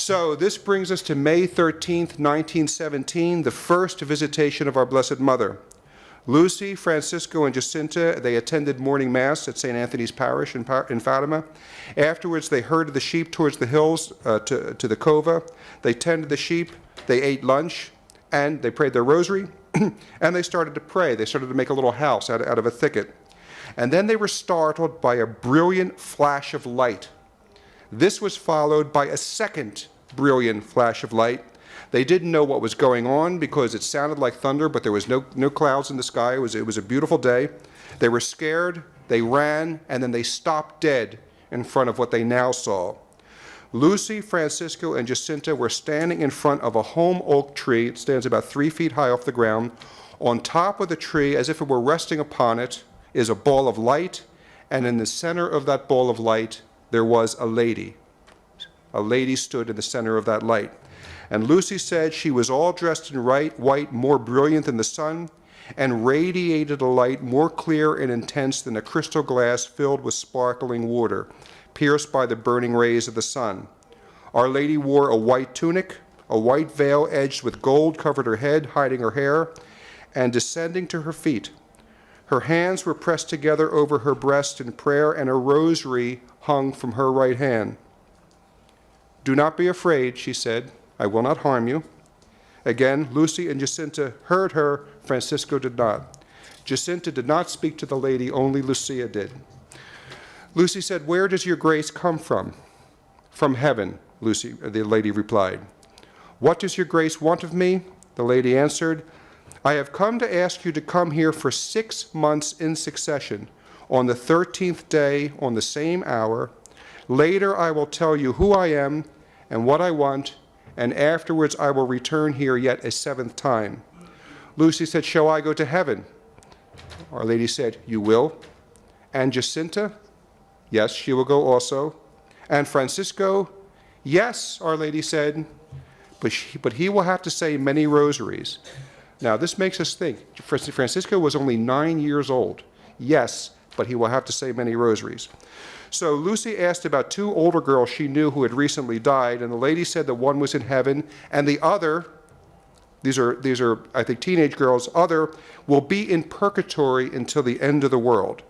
So this brings us to May 13th, 1917, the first visitation of our Blessed Mother. Lucy, Francisco, and Jacinta, they attended morning mass at St. Anthony's Parish in Fatima. Afterwards, they herded the sheep towards the hills to the cova. They tended the sheep, they ate lunch, and they prayed their rosary, and they started to pray. They started to make a little house out of a thicket. And then they were startled by a brilliant flash of light. This was followed by a second brilliant flash of light. They didn't know what was going on because it sounded like thunder, but there was no clouds in the sky. It was a beautiful day. They were scared, they ran, and then they stopped dead in front of what they now saw. Lucy, Francisco, and Jacinta were standing in front of a holm oak tree. It stands about 3 feet high off the ground. On top of the tree, as if it were resting upon it, is a ball of light, and in the center of that ball of light, there was a lady. A lady stood in the center of that light. And Lucy said she was all dressed in white, more brilliant than the sun, and radiated a light more clear and intense than a crystal glass filled with sparkling water, pierced by the burning rays of the sun. Our Lady wore a white tunic, a white veil edged with gold covered her head, hiding her hair, and descending to her feet. Her hands were pressed together over her breast in prayer, and a rosary hung from her right hand. "Do not be afraid," she said. "I will not harm you." Again, Lucy and Jacinta heard her. Francisco did not. Jacinta did not speak to the lady, only Lucia did. Lucy said, "Where does your grace come from?" "From heaven," the lady replied. "What does your grace want of me?" The lady answered, "I have come to ask you to come here for 6 months in succession, on the 13th day, on the same hour. Later I will tell you who I am and what I want, and afterwards I will return here yet a 7th time." Lucy said, "Shall I go to heaven?" Our Lady said, "You will." "And Jacinta?" "Yes, she will go also." "And Francisco?" "Yes," Our Lady said, but he will have to say many rosaries." Now this makes us think. Francisco was only 9 years old. Yes, but he will have to say many rosaries. So Lucy asked about 2 older girls she knew who had recently died, and the lady said that one was in heaven, and the other, these are I think teenage girls, other will be in purgatory until the end of the world.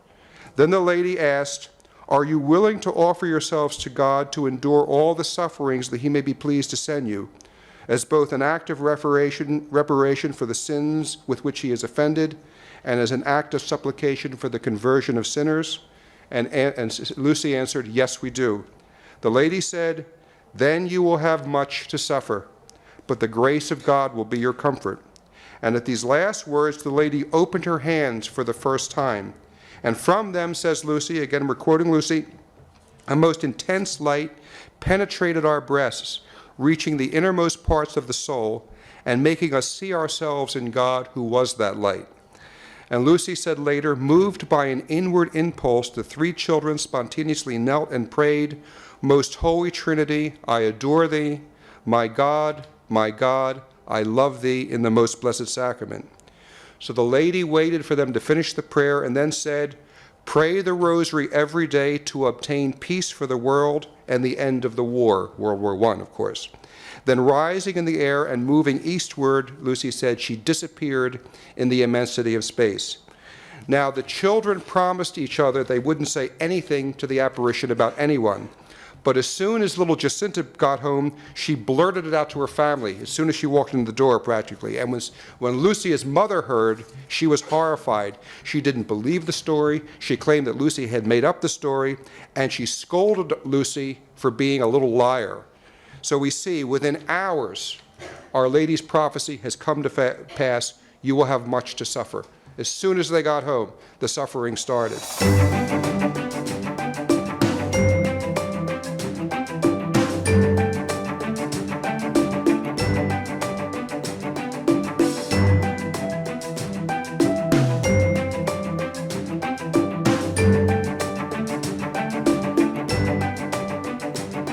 Then the lady asked, "Are you willing to offer yourselves to God to endure all the sufferings that he may be pleased to send you, as both an act of reparation for the sins with which he is offended, and as an act of supplication for the conversion of sinners?" And Lucy answered, "Yes, we do." The lady said, "Then you will have much to suffer, but the grace of God will be your comfort." And at these last words, the lady opened her hands for the first time. And from them, says Lucy, again we're quoting Lucy, "a most intense light penetrated our breasts, reaching the innermost parts of the soul, and making us see ourselves in God, who was that light." And Lucy said later, moved by an inward impulse, the 3 children spontaneously knelt and prayed, "Most Holy Trinity, I adore thee. My God, I love thee in the most blessed sacrament." So the lady waited for them to finish the prayer and then said, "Pray the rosary every day to obtain peace for the world and the end of the war," World War I, of course. Then rising in the air and moving eastward, Lucy said, she disappeared in the immensity of space. Now the children promised each other they wouldn't say anything to the apparition about anyone. But as soon as little Jacinta got home, she blurted it out to her family, as soon as she walked in the door practically. And when Lucia's mother heard, she was horrified. She didn't believe the story. She claimed that Lucy had made up the story, and she scolded Lucy for being a little liar. So we see, within hours, Our Lady's prophecy has come to pass. You will have much to suffer. As soon as they got home, the suffering started.